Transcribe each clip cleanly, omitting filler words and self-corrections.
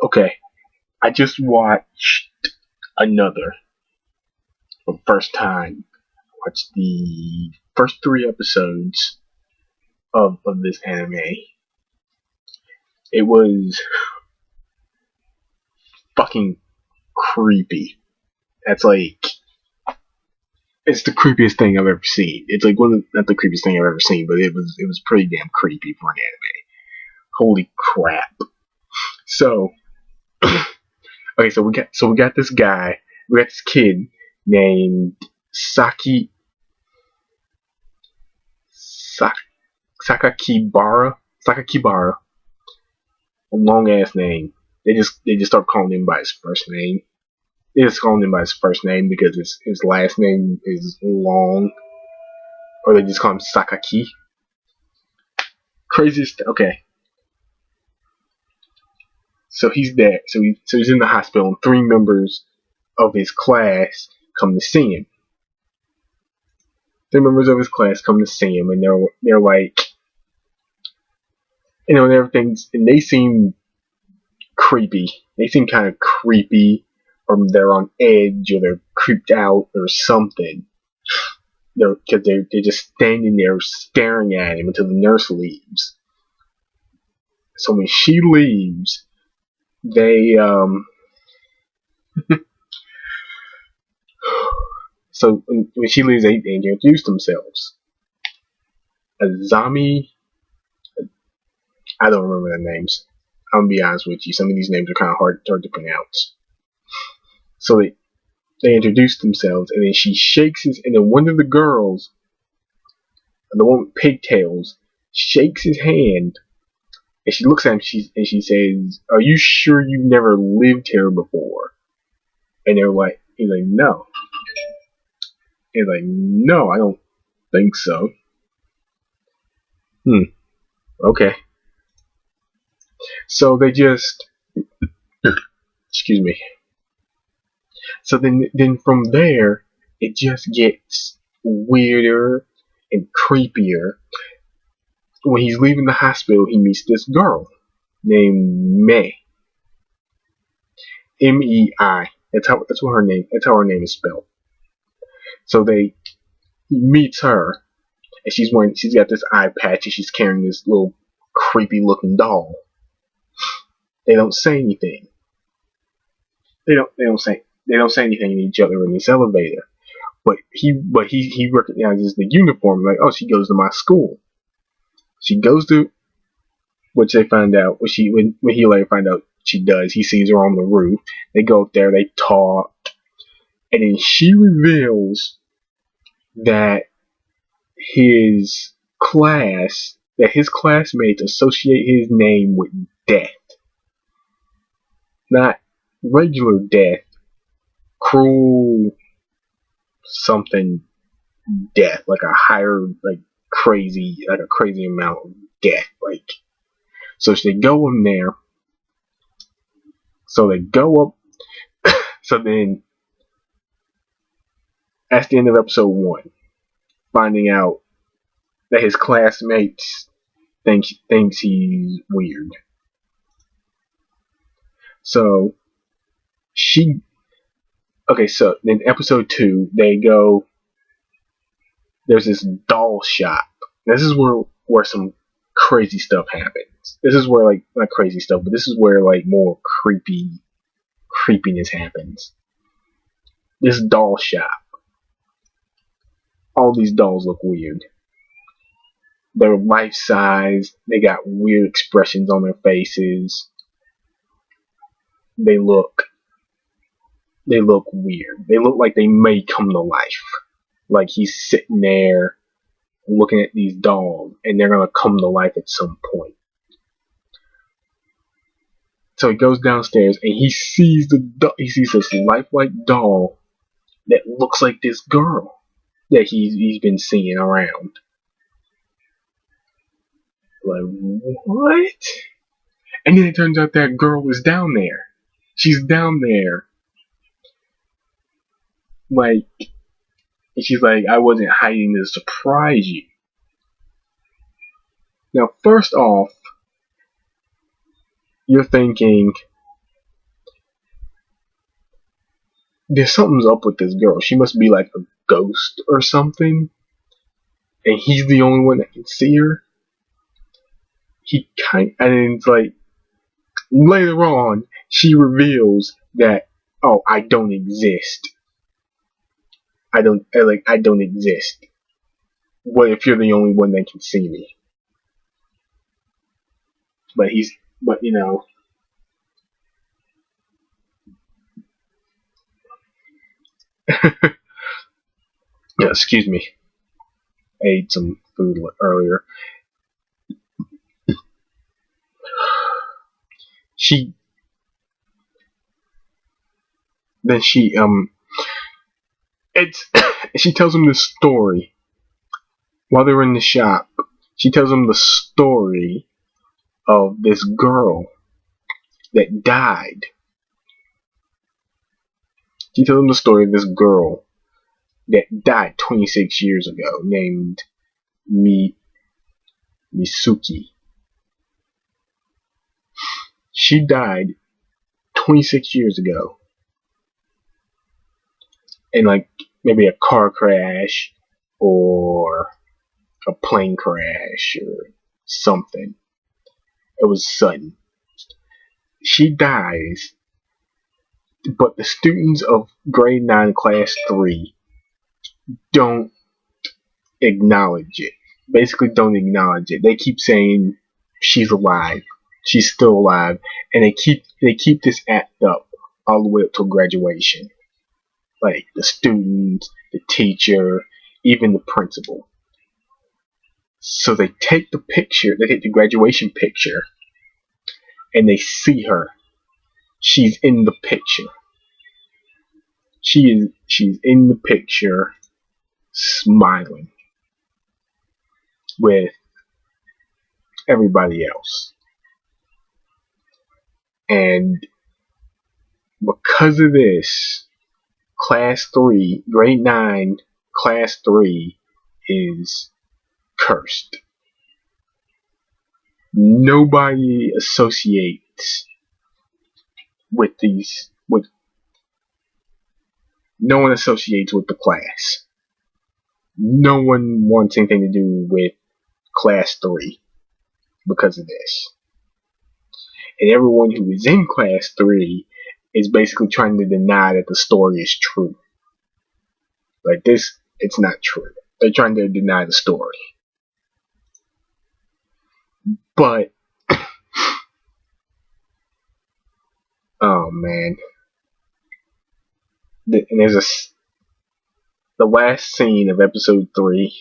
Okay, I just watched another for the first time. Watched the first 3 episodes of this anime. It was fucking creepy. That's like it's the creepiest thing I've ever seen. It's like not the creepiest thing I've ever seen, but it was pretty damn creepy for an anime. Holy crap! So okay, so we got this guy, we got this kid named Sak, Sakakibara, a long ass name. They just start calling him by his first name. They just call him by his first name because his last name is long, or they just call him Sakaki. Craziest. Okay, so he's there. So he's in the hospital, and 3 members of his class come to see him. 3 members of his class come to see him, and they're like, and everything's, and they seem creepy. They seem kind of creepy, or they're on edge, or they're creeped out, or something. They're just standing there staring at him until the nurse leaves. So when she leaves, they so when she leaves, they introduce themselves. Azami, I don't remember their names. I'm gonna be honest with you. Some of these names are kind of hard to pronounce. So they introduce themselves, and then she shakes his, and then one of the girls, the one with pigtails, shakes his hand, and she looks at him, and she says, "Are you sure you've never lived here before?" And he's like, "No." He's like, "No, I don't think so." Okay. So they just, excuse me. So then from there, it just gets weirder and creepier. When he's leaving the hospital, he meets this girl named Mei. Mei. That's what her name. That's how her name is spelled. So he meets her, and she's got this eye patch, and she's carrying this little creepy looking doll. They don't say anything. They don't say anything to each other in this elevator. But he recognizes the uniform, like, oh, she goes to my school. She goes to, which they find out, when he later find out she does. He sees her on the roof. They go up there, they talk, and then she reveals that his classmates associate his name with death. Not regular death, cruel something death, like a higher, like a crazy amount of death. Like, so they go in there. So they go up. So then, at the end of episode 1, finding out that his classmates thinks he's weird. So so then episode 2, they go, there's this doll shop. This is where some crazy stuff happens. This is where, like, not crazy stuff, but this is where, like, more creepiness happens. This doll shop. All these dolls look weird. They're life size. They got weird expressions on their faces. They look weird. They look like they may come to life. Like he's sitting there looking at these dolls, and they're gonna come to life at some point. So he goes downstairs, and he sees this lifelike doll that looks like this girl that he's been seeing around. Like, what? And then it turns out that girl is down there. She's down there. Like, and she's like, I wasn't hiding to surprise you. Now, first off, you're thinking, there's something's up with this girl. She must be like a ghost or something, and he's the only one that can see her. And it's like later on, she reveals that, oh, I don't exist. I don't exist. What if you're the only one that can see me? But you know. Yeah, excuse me. I ate some food earlier. She it's she tells him the story while they're in the shop. She tells him the story of this girl that died. She tells him the story of this girl that died 26 years ago, named Misuki. She died 26 years ago in like maybe a car crash or a plane crash or something. It was sudden. She dies, but the students of grade 9 class 3 don't acknowledge it. Basically don't acknowledge it. They keep saying she's alive. She's still alive. And they keep this act up all the way up till graduation. Like the students, the teacher, even the principal. So they take the picture, they take the graduation picture, and they see her. She's in the picture. She's in the picture, smiling with everybody else. And because of this, class 3, grade 9, class 3 is cursed. Nobody associates with no one associates with the class. No one wants anything to do with class 3 because of this. And everyone who is in class 3 is basically trying to deny that the story is true. Like this, it's not true. They're trying to deny the story. But, oh man. And there's the last scene of episode 3,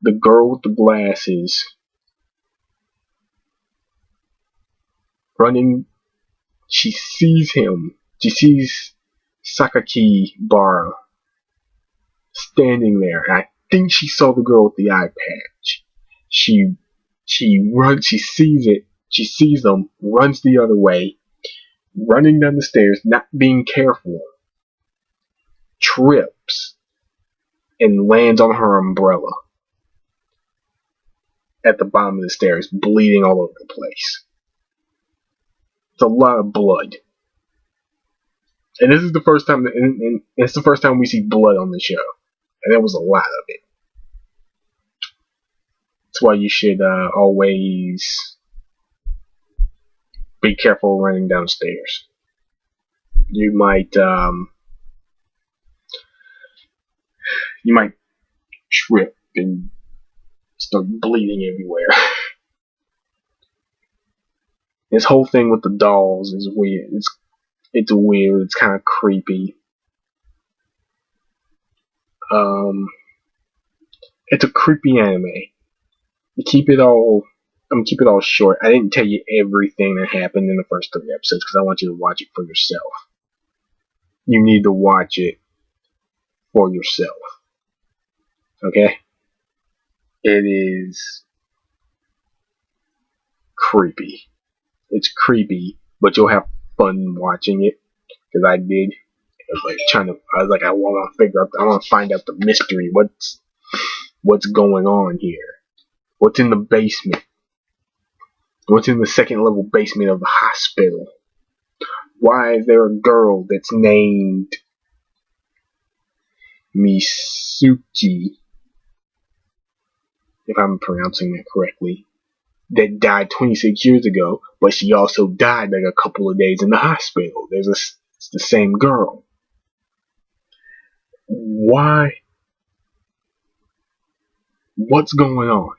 the girl with the glasses running, she sees him. She sees Sakakibara standing there. And I think she saw the girl with the eye patch. She runs, she sees it, she sees them, runs the other way, running down the stairs, not being careful, trips, and lands on her umbrella at the bottom of the stairs, bleeding all over the place. It's a lot of blood. And this is the first time, and it's the first time we see blood on the show. And there was a lot of it. That's why you should always be careful running downstairs. You might trip and start bleeding everywhere. This whole thing with the dolls is weird. It's weird. It's kind of creepy. It's a creepy anime. I'm gonna keep it all short. I didn't tell you everything that happened in the first 3 episodes because I want you to watch it for yourself. You need to watch it for yourself. Okay? It is creepy. It's creepy, but you'll have fun watching it because I did. I want to find out the mystery. What's going on here? What's in the basement? What's in the second level basement of the hospital? Why is there a girl that's named Misuki, if I'm pronouncing that correctly, that died 26 years ago, but she also died like a couple of days in the hospital. It's the same girl. Why? What's going on?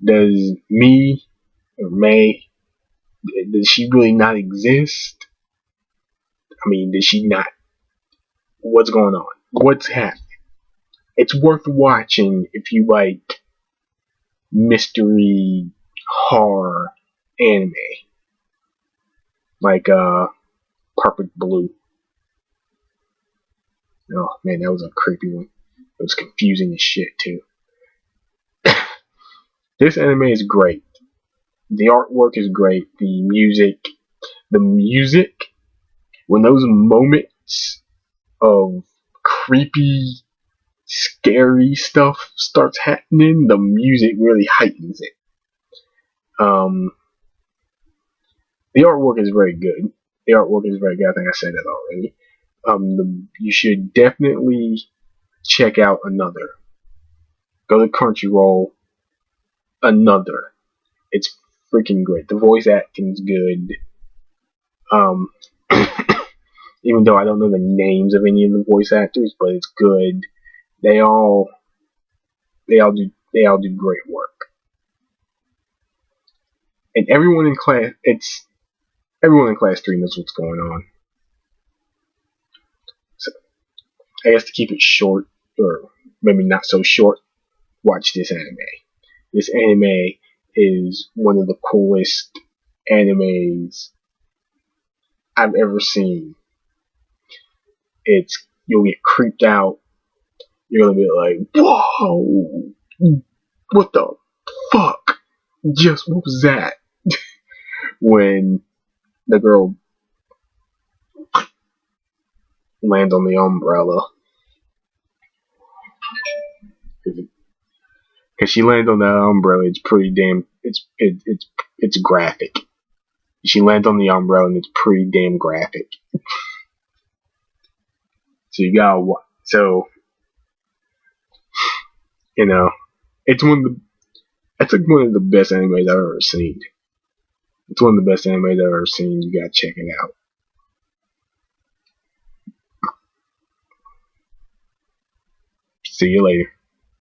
Does me or May, does she really not exist? I mean, does she not? What's going on? What's happening? It's worth watching if you like mystery horror anime, like Perfect Blue. Oh man, that was a creepy one. It was confusing as shit too. This anime is great. The artwork is great. The music, when those moments of creepy, scary stuff starts happening, the music really heightens it. The artwork is very good. The artwork is very good. I think I said that already. You should definitely check out Another. Go to Crunchyroll. Another. It's freaking great. The voice acting's good. Even though I don't know the names of any of the voice actors, but it's good. They all do great work. And everyone in class 3 knows what's going on. So I guess to keep it short, or maybe not so short, watch this anime. This anime is one of the coolest animes I've ever seen. You'll get creeped out. You're gonna be like, whoa, what the fuck? What was that? When the girl lands on the umbrella. Cause she lands on that umbrella, it's pretty damn, it's graphic. She lands on the umbrella and it's pretty damn graphic. So you gotta watch. So, you know, it's like one of the best animes I've ever seen. It's one of the best animes I've ever seen. You gotta check it out. See you later.